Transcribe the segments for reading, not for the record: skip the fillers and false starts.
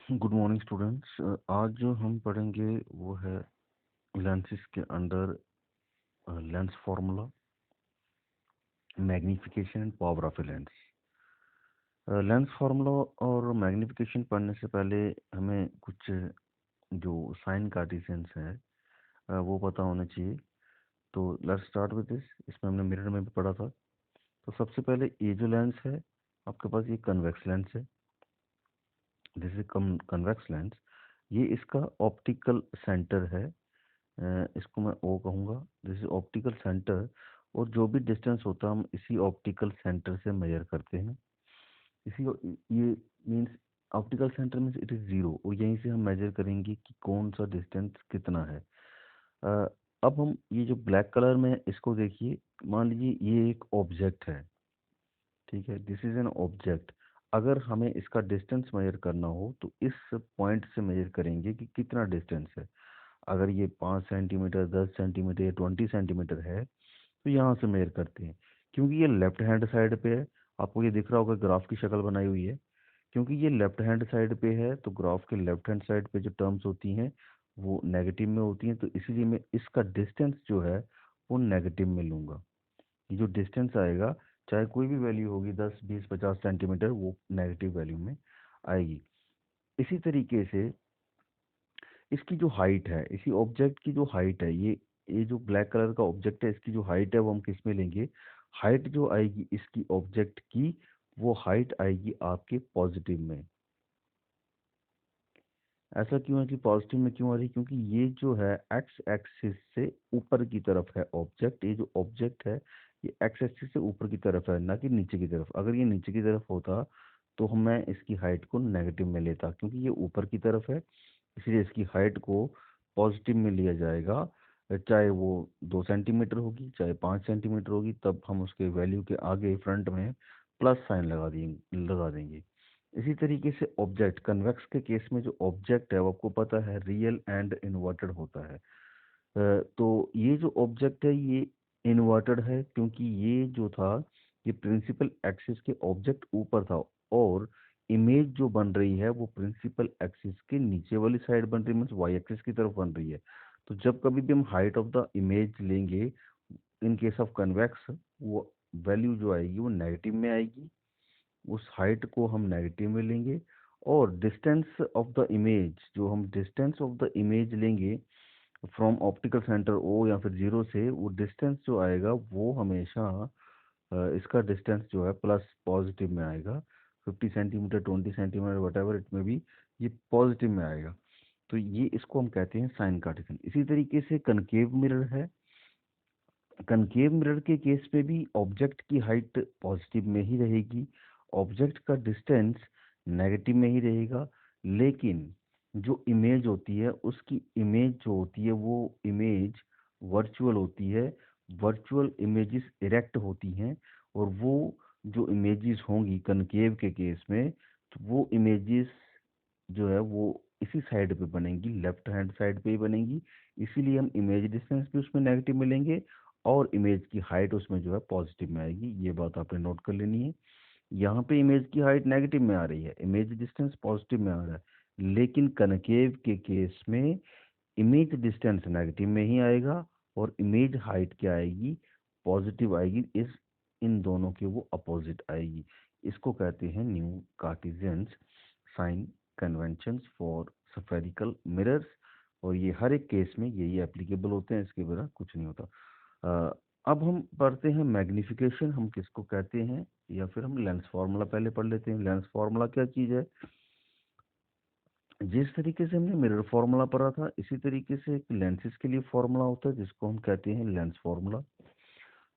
Good morning students. आज जो हम पढ़ेंगे वो है लेंसेज के under lens formula, magnification and power of a lens. Lens formula और मैग्नीफिकेशन पढ़ने से पहले हमें कुछ जो साइन कार्टेशियंस है वो पता होना चाहिए। तो लेट्स स्टार्ट विद दिस। इसमें हमने मिरर में भी पढ़ा था। तो सबसे पहले ये जो लेंस है आपके पास, ये कन्वेक्स लेंस है। This is convex lens. ये इसका ऑप्टिकल सेंटर है। इसको मैं ओ कहूँगा। This is optical centre. और जो भी डिस्टेंस होता है हम इसी ऑप्टिकल सेंटर से मेजर करते हैं। इसी ये means optical centre means it is zero, और यहीं से हम मेजर करेंगे कि कौन सा डिस्टेंस कितना है। अ, अब हम ये जो ब्लैक कलर में है इसको देखिए। मान लीजिए ये एक ऑब्जेक्ट है, ठीक है, दिस इज एन ऑब्जेक्ट। अगर हमें इसका डिस्टेंस मेजर करना हो तो इस पॉइंट से मेजर करेंगे कि कितना डिस्टेंस है। अगर ये 5 सेंटीमीटर, 10 सेंटीमीटर या 20 सेंटीमीटर है तो यहाँ से मेजर करते हैं। क्योंकि ये लेफ्ट हैंड साइड पे है, आपको ये दिख रहा होगा, ग्राफ की शक्ल बनाई हुई है। क्योंकि ये लेफ्ट हैंड साइड पे है तो ग्राफ के लेफ्ट हैंड साइड पे जो टर्म्स होती हैं वो नेगेटिव में होती हैं, तो इसीलिए मैं इसका डिस्टेंस जो है वो नेगेटिव में लूँगा। ये जो डिस्टेंस आएगा, चाहे कोई भी वैल्यू होगी, 10, 20, 50 सेंटीमीटर, वो नेगेटिव वैल्यू में आएगी। इसी तरीके से इसकी जो हाइट है, इसी ऑब्जेक्ट की जो हाइट है, ये जो ब्लैक कलर का ऑब्जेक्ट है, इसकी जो हाइट है वो हम किस में लेंगे? हाइट जो आएगी इसकी ऑब्जेक्ट की, वो हाइट आएगी आपके पॉजिटिव में। ऐसा क्यों है कि पॉजिटिव में क्यों आ रही है? क्योंकि ये जो है एक्स एक्सिस से ऊपर की तरफ है ऑब्जेक्ट। ये जो ऑब्जेक्ट है ये एक्स एक्सिस से ऊपर की तरफ है, ना कि नीचे की तरफ। अगर ये नीचे की तरफ होता तो मैं इसकी हाइट को नेगेटिव में लेता। क्योंकि ये ऊपर की तरफ है इसलिए इसकी हाइट को पॉजिटिव में लिया जाएगा। चाहे वो 2 सेंटीमीटर होगी, चाहे 5 सेंटीमीटर होगी, तब हम उसके वैल्यू के आगे फ्रंट में प्लस साइन लगा देंगे। इसी तरीके से ऑब्जेक्ट, कन्वेक्स के केस में जो ऑब्जेक्ट है वो आपको पता है रियल एंड इन्वर्टेड होता है। तो ये जो ऑब्जेक्ट है ये इन्वर्टेड है, क्योंकि ये जो था ये प्रिंसिपल एक्सिस के ऑब्जेक्ट ऊपर था, और इमेज जो बन रही है वो प्रिंसिपल एक्सिस के नीचे वाली साइड बन रही है, मीन्स वाई एक्सिस की तरफ बन रही है। तो जब कभी भी हम हाइट ऑफ द इमेज लेंगे इन केस ऑफ कन्वेक्स, वो वैल्यू जो आएगी वो नेगेटिव में आएगी। उस हाइट को हम नेगेटिव में लेंगे। और डिस्टेंस ऑफ द इमेज, जो हम डिस्टेंस ऑफ द इमेज लेंगे फ्रॉम ऑप्टिकल सेंटर ओ या फिर जीरो से, वो डिस्टेंस जो आएगा वो हमेशा इसका डिस्टेंस जो है प्लस पॉजिटिव में आएगा। 50 centimetre, 20 centimetre, what ever it में बी, ये पॉजिटिव में आएगा। तो ये इसको हम कहते हैं साइन कार्टेशियन। इसी तरीके से कनकेव मिरर है। कनकेव मिरर के केस में भी ऑब्जेक्ट की हाइट पॉजिटिव में ही रहेगी, ऑब्जेक्ट का डिस्टेंस नेगेटिव में ही रहेगा। लेकिन जो इमेज होती है उसकी इमेज जो होती है वो इमेज वर्चुअल होती है। वर्चुअल इमेजेस इरेक्ट होती हैं। और वो जो इमेजेस होंगी कनकेव के केस में, तो वो इमेजेस जो है वो इसी साइड पे बनेंगी, लेफ्ट हैंड साइड पे ही बनेंगी। इसीलिए हम इमेज डिस्टेंस भी उसमें नेगेटिव में लेंगे और इमेज की हाइट उसमें जो है पॉजिटिव में आएगी। ये बात आपने नोट कर लेनी है। यहाँ पे इमेज की हाइट नेगेटिव में आ रही है, इमेज डिस्टेंस पॉजिटिव में आ रहा है। लेकिन कनकेव के केस में इमेज डिस्टेंस नेगेटिव में ही आएगा और इमेज हाइट क्या आएगी? पॉजिटिव आएगी। इन दोनों के वो अपोजिट आएगी। इसको कहते हैं new Cartesians sign conventions for spherical mirrors. और ये हर एक केस में यही एप्लीकेबल होते हैं, इसके बिना कुछ नहीं होता। अब हम पढ़ते हैं मैग्निफिकेशन, हम किसको कहते हैं, या फिर हम लेंस फार्मूला पहले पढ़ लेते हैं। लेंस फार्मूला क्या चीज़ है? जिस तरीके से हमने मिरर फार्मूला पढ़ा था इसी तरीके से एक लेंसेज के लिए फार्मूला होता है जिसको हम कहते हैं लेंस फार्मूला।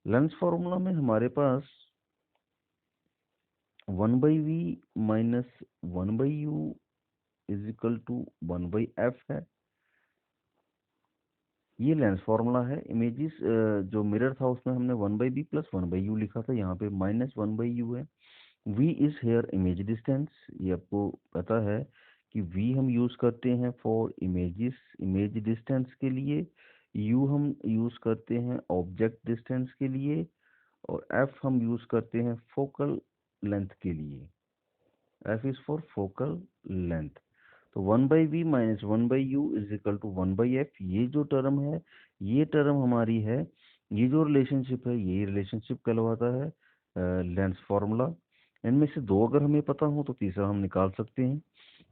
लेंस फार्मूला में हमारे पास 1/v minus 1/u is equal to 1/f है। ये लेंस फार्मूला है। इमेजेस जो मिरर था उसमें हमने 1/b प्लस 1/u लिखा था, यहाँ पे -1/u है। v is here image distance. ये आपको पता है कि v हम यूज करते हैं फॉर इमेजेस, इमेज डिस्टेंस के लिए। u हम यूज करते हैं ऑब्जेक्ट डिस्टेंस के लिए। और f हम यूज करते हैं फोकल लेंथ के लिए। f is for focal length. तो 1/v minus 1/u is equal to 1/f। ये जो टर्म है, ये टर्म हमारी है, ये जो रिलेशनशिप है, ये रिलेशनशिप कहलवाता है लेंस फॉर्मूला। इनमें से दो अगर हमें पता हो तो तीसरा हम निकाल सकते हैं।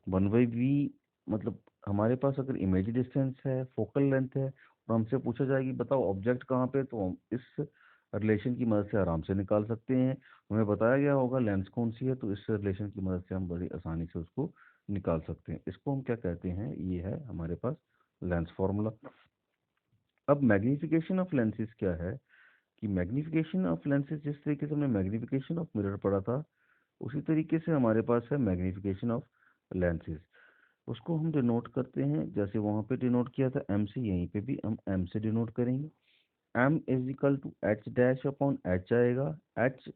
1/v मतलब हमारे पास अगर इमेज डिस्टेंस है, फोकल लेंथ है, और हमसे पूछा जाए कि बताओ ऑब्जेक्ट कहाँ पे, तो हम इस रिलेशन की मदद से आराम से निकाल सकते हैं। हमें बताया गया होगा लेंस कौन सी है, तो इस रिलेशन की मदद से हम बड़ी आसानी से उसको निकाल सकते हैं। इसको हम क्या कहते हैं, ये है हमारे पास लेंस फॉर्मूला। अब मैग्निफिकेशन ऑफ लेंसेज क्या है, कि मैग्निफिकेशन ऑफ लेंसेज जिस तरीके से हमने मैग्निफिकेशन ऑफ मिरर पढ़ा था, उसी तरीके से हमारे पास है मैग्निफिकेशन ऑफ लेंसेज। उसको हम डिनोट करते हैं जैसे वहाँ पे डिनोट किया था एम से, यहीं पे भी हम एम से डिनोट करेंगे। M is equal to H dash upon H आएगा। H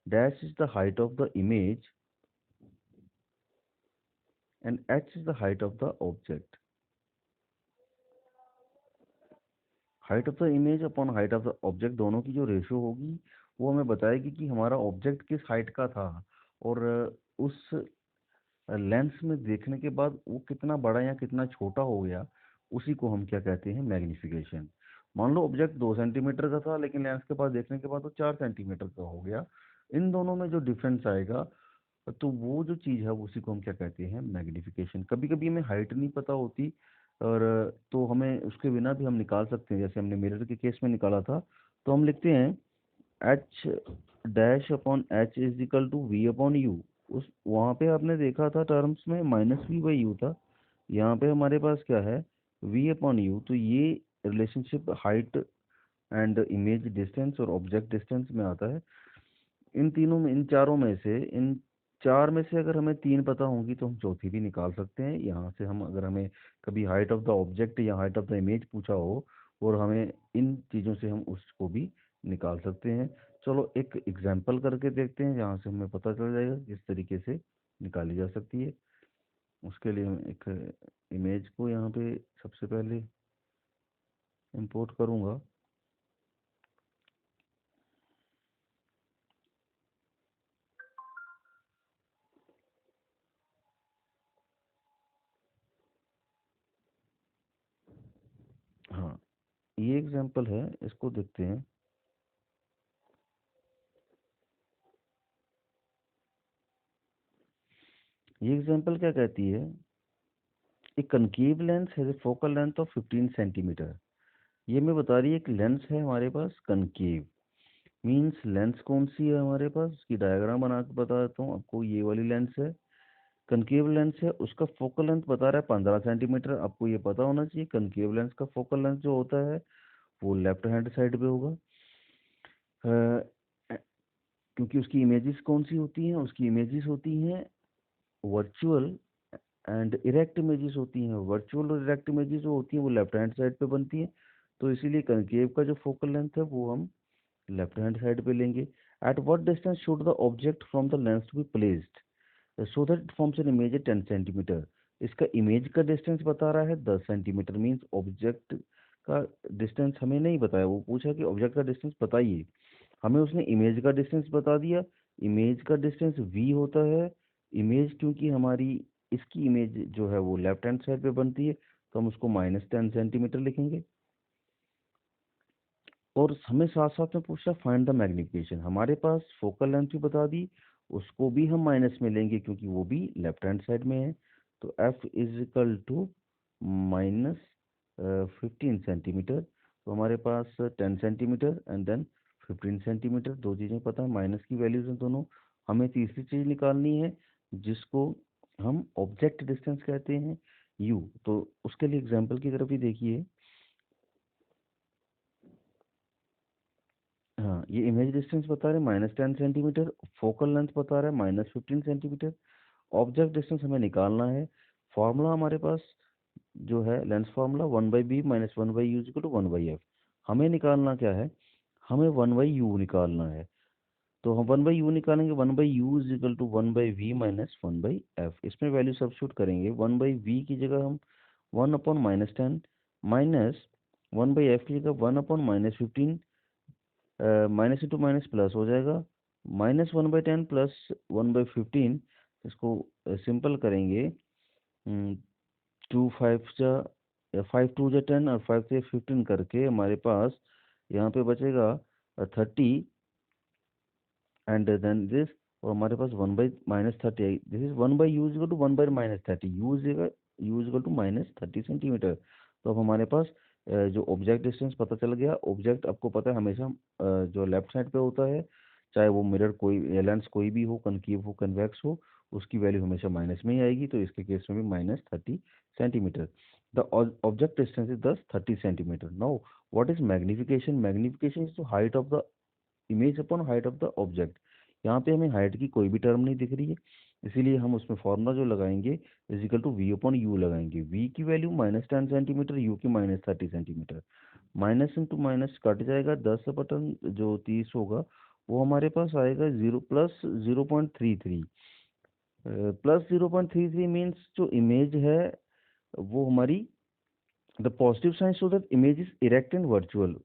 dash is the height of the image and H is the height of the object. Height of the image upon height of the object, दोनों की जो ratio होगी वो हमें बताएगी कि हमारा ऑब्जेक्ट किस हाइट का था, और उस लेंस में देखने के बाद वो कितना बड़ा या कितना छोटा हो गया, उसी को हम क्या कहते हैं, मैग्निफिकेशन। मान लो ऑब्जेक्ट 2 सेंटीमीटर का था, लेकिन लेंस के पास देखने के बाद वो 4 सेंटीमीटर का हो गया। इन दोनों में जो डिफरेंस आएगा, तो वो जो चीज़ है उसी को हम क्या कहते हैं, मैग्निफिकेशन। कभी कभी हमें हाइट नहीं पता होती, और तो हमें उसके बिना भी हम निकाल सकते हैं, जैसे हमने मिरर के केस में निकाला था। तो हम लिखते हैं H dash upon H is equal to V upon U. उस वहाँ पे आपने देखा था टर्म्स में -v/u था, यहाँ पे हमारे पास क्या है, v अपॉन यू। तो ये relationship height and image distance और ऑब्जेक्ट डिस्टेंस में आता है। इन तीनों में, इन चारों में से, इन चार में से अगर हमें तीन पता होंगी तो हम चौथी भी निकाल सकते हैं। यहाँ से हम, अगर हमें कभी हाइट ऑफ द ऑब्जेक्ट या हाइट ऑफ द इमेज पूछा हो, और हमें इन चीज़ों से हम उसको भी निकाल सकते हैं। चलो एक एग्जाम्पल करके देखते हैं जहाँ से हमें पता चल जाएगा किस तरीके से निकाली जा सकती है। उसके लिए मैं एक इमेज को यहाँ पे सबसे पहले इंपोर्ट करूँगा। हाँ, ये एग्जाम्पल है, इसको देखते हैं। ये एग्जाम्पल क्या कहती है, a concave lens has a focal length of 15 centimetre. ये मैं बता रही है एक लेंस है हमारे पास कनकेव, मीन्स लेंस कौन सी है हमारे पास, उसकी डायग्राम बना के बता देता हूँ आपको। ये वाली लेंस है, कनकेव लेंस है, उसका फोकल लेंथ बता रहा है 15 सेंटीमीटर। आपको ये पता होना चाहिए कनकेव लेंस का फोकल लेंथ जो होता है वो लेफ्ट हैंड साइड पे होगा। अ, क्योंकि उसकी इमेजेस कौन सी होती हैं, उसकी इमेजेस होती हैं वर्चुअल एंड इरेक्ट इमेजेस होती हैं। वर्चुअल और इरेक्ट इमेजेस जो होती हैं वो लेफ्ट हैंड साइड पे बनती हैं। तो इसीलिए कनकेव का जो फोकल लेंथ है वो हम लेफ्ट हैंड साइड पे लेंगे। At what distance should the object from the lens be placed so that it forms an image 10 centimetre. इसका इमेज का डिस्टेंस बता रहा है 10 सेंटीमीटर, मीन्स ऑब्जेक्ट का डिस्टेंस हमें नहीं बताया। वो पूछा कि ऑब्जेक्ट का डिस्टेंस बताइए, हमें उसने इमेज का डिस्टेंस बता दिया। इमेज का डिस्टेंस v होता है। इमेज क्योंकि हमारी, इसकी इमेज जो है वो लेफ्ट हैंड साइड पे बनती है, तो हम उसको -10 सेंटीमीटर लिखेंगे। और हमें साथ साथ में पूछा फाइंड द मैग्निफिकेशन। हमारे पास फोकल लेंथ भी बता दी, उसको भी हम माइनस में लेंगे क्योंकि वो भी लेफ्ट हैंड साइड में है। तो f is equal to minus 15 centimetre. तो हमारे पास 10 सेंटीमीटर एंड देन 15 सेंटीमीटर, दो चीज़ें पता है, माइनस की वैल्यूज हैं दोनों। हमें तीसरी चीज़ निकालनी है जिसको हम ऑब्जेक्ट डिस्टेंस कहते हैं, u। तो उसके लिए एग्जाम्पल की तरफ ही देखिए। हाँ, ये इमेज डिस्टेंस बता रहे हैं -10 सेंटीमीटर, फोकल लेंथ बता रहा है -15 सेंटीमीटर। ऑब्जेक्ट डिस्टेंस हमें निकालना है। फॉर्मूला हमारे पास जो है lens formula 1/b minus 1/u equal to 1/f। हमें निकालना क्या है, हमें 1/u निकालना है। तो हम 1/u निकालेंगे, 1/u is equal to 1/v minus 1/f। इसमें वैल्यू सब्स्टिट्यूट करेंगे, 1/v की जगह हम 1/-10 माइनस 1/f की जगह 1/-15। माइनस इंटू माइनस प्लस हो जाएगा, -1/10 प्लस 1/15। इसको सिंपल करेंगे टू फाइव जा या 5 2 जा 10 और 5 से 15 करके हमारे पास यहाँ पे बचेगा 30 एंड देन दिस, और हमारे पास 1/-30 this is 1/u is equal to 1/-30, U is equal to -30 centimetre. तो अब हमारे पास जो ऑब्जेक्ट डिस्टेंस पता चल गया। ऑब्जेक्ट आपको पता है हमेशा जो लेफ्ट साइड पे होता है, चाहे वो मिरर कोई लेंस कोई भी हो, कनकेव हो कन्वेक्स हो, उसकी वैल्यू हमेशा माइनस में ही आएगी। तो इसके केस में भी -30 centimetre. The object distance is दस 30 centimetre. Now what is magnification? Magnification is the height of the image upon height of the object. यहाँ पे हमें हाइट की कोई भी टर्म नहीं दिख रही है, इसीलिए हम उसमें फॉर्मूला जो लगाएंगे equal to V upon U लगाएंगे। वी की वैल्यू -10 सेंटीमीटर, यू की -30 centimetre. Minus into minus cut जाएगा, 10 बटन जो 30 होगा वो हमारे पास आएगा 0 + 0.33। +0.33 मीन्स जो इमेज है वो हमारी the positive sign so that image is erect and virtual.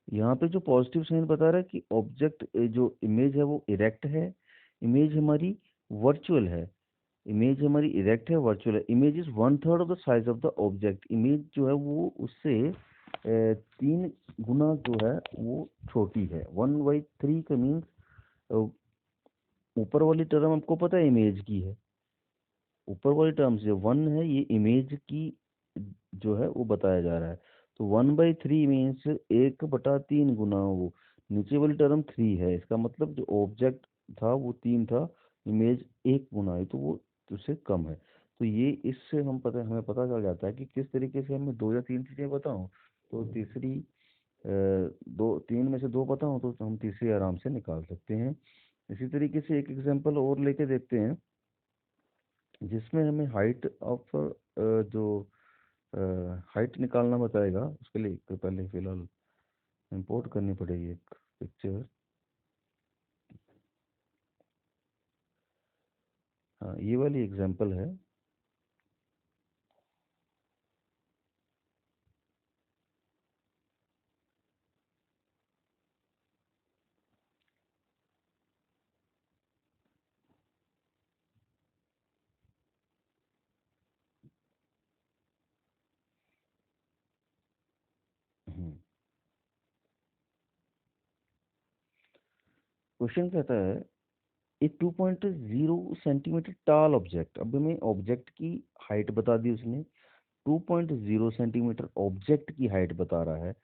यहाँ पे जो पॉजिटिव साइन बता रहा है कि ऑब्जेक्ट जो इमेज है वो इरेक्ट है, इमेज हमारी वर्चुअल है। इमेज हमारी इरेक्ट है, वर्चुअल है। Image is 1/3 of the size of the object. Image जो है वो उससे 3 गुना जो है वो छोटी है। 1/3 का मीन्स ऊपर वाली टर्म आपको पता है इमेज की है, ऊपर वाली टर्म से 1 है, ये इमेज की जो है वो बताया जा रहा है। तो 1/3 मीन्स 1/3 गुना वो नीचे वाली टर्म 3 है। इसका मतलब जो ऑब्जेक्ट था वो 3 था, इमेज 1 गुना है, तो वो उससे कम है। तो ये इससे हमें पता चल जाता है कि किस तरीके से हमें 2 या 3 चीज़ें बताऊँ तो तीसरी दो तीन में से दो पता हो तो हम तीसरी आराम से निकाल सकते हैं। इसी तरीके से एक एग्जांपल और लेके देखते हैं जिसमें हमें हाइट ऑफ जो हाइट निकालना बताएगा। उसके लिए तो पहले फिलहाल इंपोर्ट करनी पड़ेगी एक पिक्चर। हाँ, ये वाली एग्जांपल है। क्वेश्चन कहता है ए 2.0 सेंटीमीटर टाल ऑब्जेक्ट। अब हमें ऑब्जेक्ट की हाइट बता दी उसने, 2.0 सेंटीमीटर ऑब्जेक्ट की हाइट बता रहा है।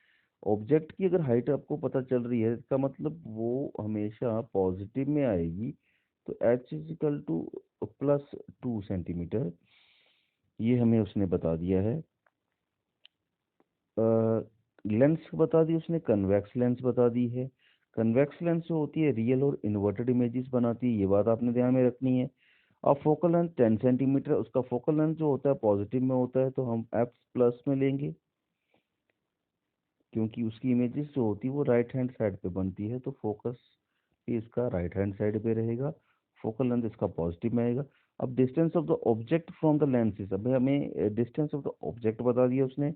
ऑब्जेक्ट की अगर हाइट आपको पता चल रही है इसका मतलब वो हमेशा पॉजिटिव में आएगी। तो h इजिकल टू +2 सेंटीमीटर, ये हमें उसने बता दिया है। लेंस बता दी उसने, कन्वेक्स लेंस बता दी है। कन्वेक्स लेंस जो होती है रियल और इन्वर्टेड इमेजेस बनाती है, ये बात आपने ध्यान में रखनी है। अब फोकल लेंथ 10 सेंटीमीटर, उसका फोकल लेंथ जो होता है पॉजिटिव में होता है, तो हम f प्लस में लेंगे क्योंकि उसकी इमेजेस जो होती है वो राइट हैंड साइड पे बनती है, तो फोकस भी इसका राइट हैंड साइड पे रहेगा, फोकल लेंथ इसका पॉजिटिव में आएगा। अब distance of the object from the lenses, अब हमें डिस्टेंस ऑफ द ऑब्जेक्ट बता दिया उसने,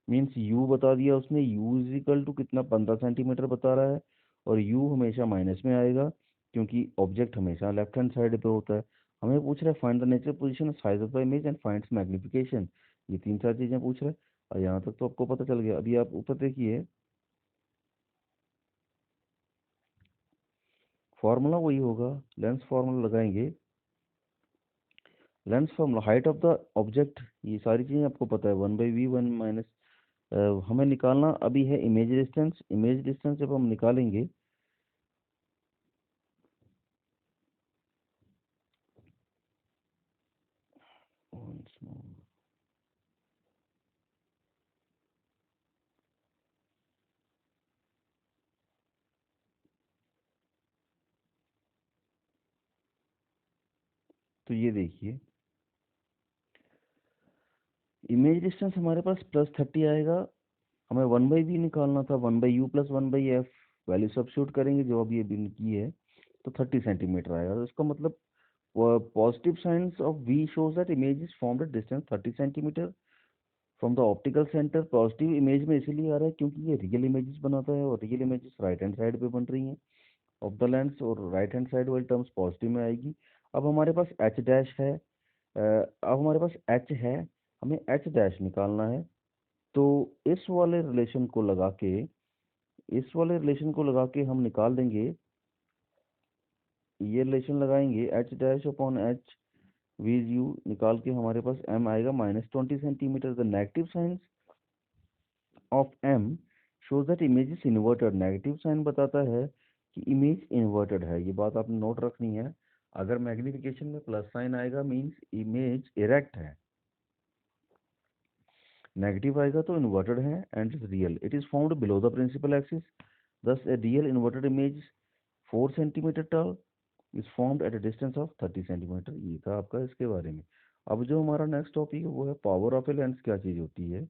मीन्स यू बता दिया उसने। यू इज इक्वल टू कितना, 15 सेंटीमीटर बता रहा है, और यू हमेशा माइनस में आएगा क्योंकि ऑब्जेक्ट हमेशा लेफ्ट हैंड साइड पे होता है। हमें पूछ रहा है find the nature position size of the image and find magnification, ये 3 4 चीजें पूछ रहा है। और यहाँ तक तो आपको पता चल गया। अभी आप ऊपर देखिए, फॉर्मूला वही होगा, लेंस फार्मूला लगाएंगे। Lens formula height of the object, ये सारी चीजें आपको पता है, 1/v 1 माइनस हमें निकालना अभी है इमेज डिस्टेंस। इमेज डिस्टेंस जब हम निकालेंगे once more, तो ये देखिए इमेज डिस्टेंस हमारे पास +30 आएगा। हमें 1/v निकालना था, 1/u + 1/f, वैल्यू सब्स्टिट्यूट करेंगे जो अभी अभी की है, तो 30 सेंटीमीटर आएगा। तो इसका मतलब positive science of v shows that image is formed at distance 30 centimetre from the optical centre. Positive image में इसीलिए आ रहा है क्योंकि ये रियल इमेजेस बनाता है, और real images right hand side पे बन रही हैं ऑफ द लेंस, और राइट हैंड साइड वाली टर्म्स पॉजिटिव में आएगी। अब हमारे पास h डैश है, अब हमारे पास h है, हमें एच डैश निकालना है। तो इस वाले रिलेशन को लगा के हम निकाल देंगे, ये रिलेशन लगाएंगे H dash upon H V U निकाल के हमारे पास m आएगा -20 centimetre. The negative sign of m shows that image is inverted. Negative sign बताता है कि इमेज इन्वर्टेड है, ये बात आपने नोट रखनी है। अगर मैग्निफिकेशन में प्लस साइन आएगा मीन्स इमेज इरेक्ट है, नेगेटिव आएगा तो इन्वर्टेड है and is real. It is found below the principal axis, thus a real inverted image 4 centimetre tall is formed at a distance of 30 centimetre. ये था आपका इसके बारे में। अब जो हमारा नेक्स्ट टॉपिक है वो है पावर ऑफ ए लेंस। क्या चीज होती है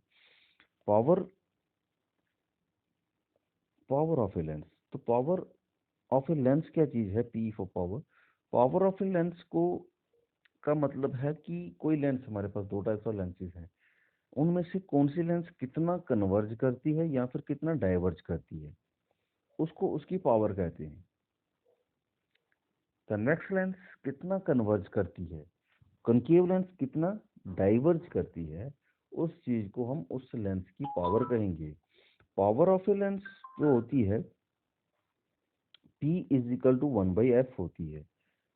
power power of a lens? तो पावर ऑफ ए लेंस क्या चीज है? P for power. Power of a lens को का मतलब है कि कोई लेंस, हमारे पास दो टाइप्स ऑफ लेंसेज हैं, उनमें से कौन सी लेंस कितना कन्वर्ज करती है या फिर कितना डाइवर्ज करती है, उसको उसकी पावर कहते हैं। कन्वेक्स लेंस कितना कन्वर्ज करती है, कनकेव लेंस कितना डाइवर्ज करती है, उस चीज को हम उस लेंस की पावर कहेंगे। पावर ऑफ ए लेंस जो होती है P is equal to 1/f होती है।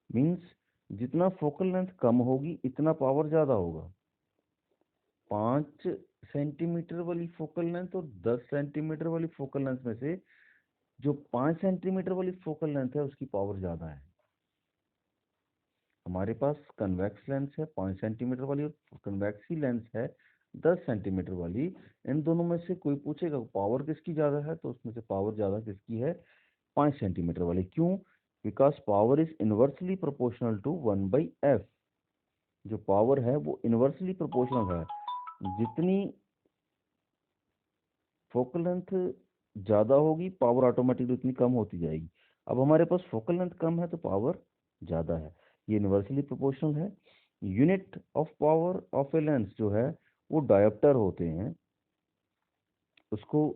मीन्स जितना फोकल लेंथ कम होगी इतना पावर ज्यादा होगा। 5 सेंटीमीटर वाली फोकल लेंथ और 10 सेंटीमीटर वाली फोकल लेंथ में से जो 5 सेंटीमीटर वाली फोकल लेंथ है उसकी पावर ज्यादा है। हमारे पास कन्वेक्स लेंस है 5 सेंटीमीटर वाली और कन्वेक्सी लेंस है 10 सेंटीमीटर वाली। इन दोनों में से कोई पूछेगा पावर किसकी ज़्यादा है, तो उसमें से पावर ज़्यादा किसकी है? 5 सेंटीमीटर वाली। क्यों? Because power is inversely proportional to 1/f। जो पावर है वो इन्वर्सली प्रोपोर्शनल है, जितनी फोकल लेंथ ज़्यादा होगी पावर ऑटोमेटिकली उतनी कम होती जाएगी। अब हमारे पास फोकल लेंथ कम है तो पावर ज़्यादा है, ये इन्वर्सली प्रोपोर्शनल है। Unit of power of a lens जो है वो डायोप्टर होते हैं, उसको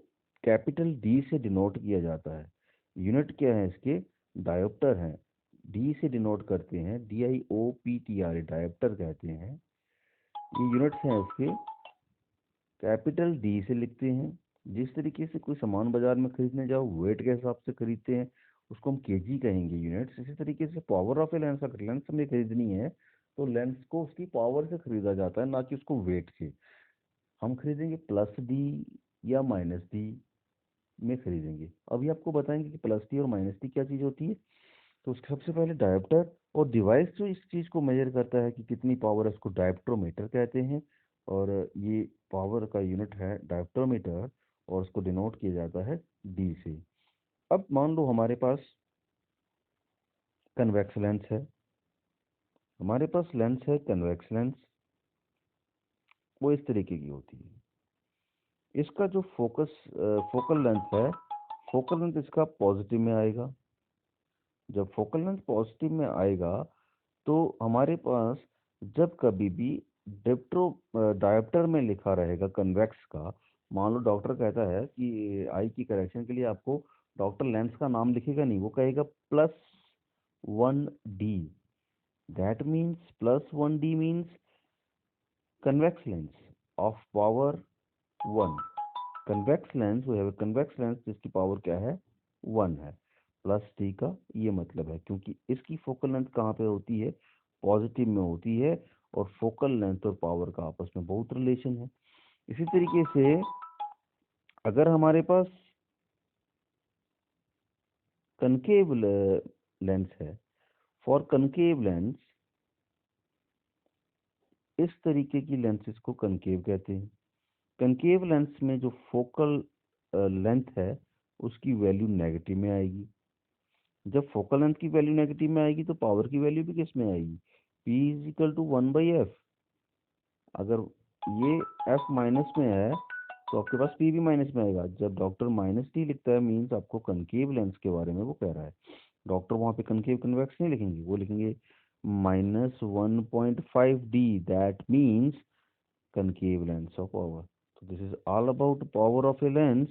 कैपिटल डी से डिनोट किया जाता है। यूनिट क्या है इसके? डायोप्टर हैं, डी से डिनोट करते हैं, DIOPTR डायोप्टर कहते हैं। ये यूनिट्स हैं इसके, कैपिटल डी से लिखते हैं। जिस तरीके से कोई सामान बाजार में खरीदने जाओ वेट के हिसाब से खरीदते हैं, उसको हम केजी कहेंगे, यूनिट्स। इसी तरीके से पावर ऑफ ए लेंस, अगर लेंस हमें खरीदनी है तो लेंस को उसकी पावर से खरीदा जाता है, ना कि उसको वेट से। हम खरीदेंगे +D या -D में खरीदेंगे। अभी आपको बताएंगे कि +D और -D क्या चीज़ होती है। तो उसके सबसे पहले डायोप्टर और डिवाइस जो इस चीज़ को मेजर करता है कि कितनी पावर है उसको डायोप्टरोमीटर कहते हैं। और ये पावर का यूनिट है डायोप्टरोमीटर और उसको डिनोट किया जाता है डी से। अब मान लो हमारे पास कन्वेक्स लेंस है, हमारे पास लेंस है कन्वेक्स लेंस, वो इस तरीके की होती है। इसका जो फोकल लेंथ है, फोकल लेंथ इसका पॉजिटिव में आएगा। जब फोकल लेंथ पॉजिटिव में आएगा तो हमारे पास जब कभी भी डिप्ट्रो डायोप्टर में लिखा रहेगा कन्वेक्स का, मान लो डॉक्टर कहता है कि आई की करेक्शन के लिए आपको, डॉक्टर लेंस का नाम लिखेगा नहीं, वो कहेगा +1D। That means +1D means convex lens of power 1। convex lens, we have a convex lens जिसकी पावर क्या है? 1 है। +D का ये मतलब है क्योंकि इसकी फोकल लेंथ कहाँ पे होती है? पॉजिटिव में होती है। और फोकल लेंथ और पावर का आपस में बहुत रिलेशन है। इसी तरीके से अगर हमारे पास कनकेव लेंस है, फॉर कनकेव लेंस, इस तरीके की लेंसेज को कनकेव कहते हैं। कनकेव लेंस में जो फोकल लेंथ है उसकी वैल्यू नेगेटिव में आएगी। जब फोकल लेंथ की वैल्यू नेगेटिव में आएगी तो पावर की वैल्यू भी किस में आएगी? P is equal to 1/f। अगर ये f माइनस में है तो आपके पास P भी माइनस में आएगा। जब डॉक्टर -D लिखता है मीन्स आपको कनकेव लेंस के बारे में वो कह रहा है। डॉक्टर वहाँ पे कनकेव कन्वेक्स नहीं लिखेंगे, वो लिखेंगे -1.5D। That means concave lens of power। तो this is all about power of a lens.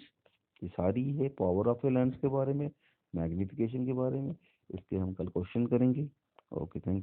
ये सारी है पावर ऑफ ए लेंस के बारे में, मैग्निफिकेशन के बारे में। इसके हम कल क्वेश्चन करेंगे। Okay, thank you.